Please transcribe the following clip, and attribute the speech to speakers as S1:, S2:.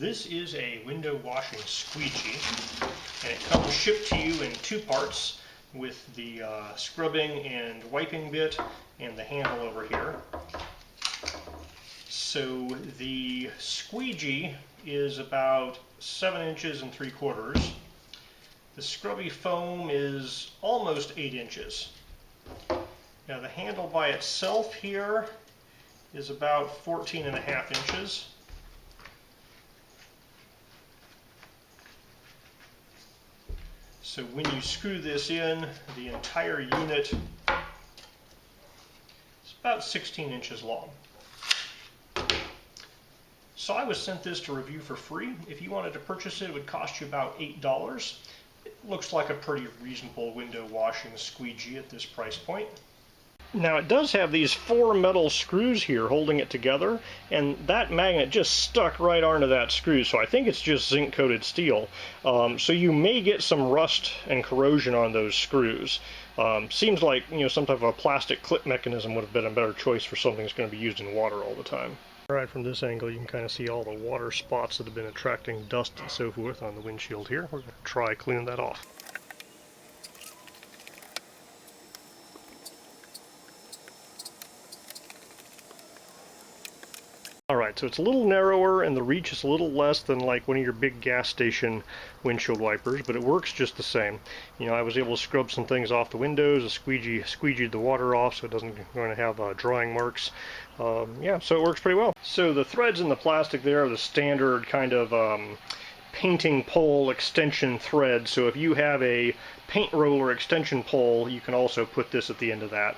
S1: This is a window washing squeegee, and it comes shipped to you in two parts with the scrubbing and wiping bit and the handle over here. So the squeegee is about 7 inches and 3/4. The scrubby foam is almost 8 inches. Now the handle by itself here is about 14.5 inches. So when you screw this in, the entire unit is about 16 inches long. So I was sent this to review for free. If you wanted to purchase it, it would cost you about $8. It looks like a pretty reasonable window washing squeegee at this price point. Now it does have these 4 metal screws here holding it together, and that magnet just stuck right onto that screw, so I think it's just zinc coated steel. So you may get some rust and corrosion on those screws. Seems like, you know, some type of a plastic clip mechanism would have been a better choice for something that's going to be used in water all the time. Alright, from this angle you can kind of see all the water spots that have been attracting dust and so forth on the windshield here. We're going to try cleaning that off. Alright, so it's a little narrower and the reach is a little less than like one of your big gas station windshield wipers, but it works just the same. You know, I was able to scrub some things off the windows, squeegeed the water off so it doesn't going to have drying marks. Yeah, so it works pretty well. So the threads in the plastic there are the standard kind of painting pole extension thread, so if you have a paint roller extension pole, you can also put this at the end of that.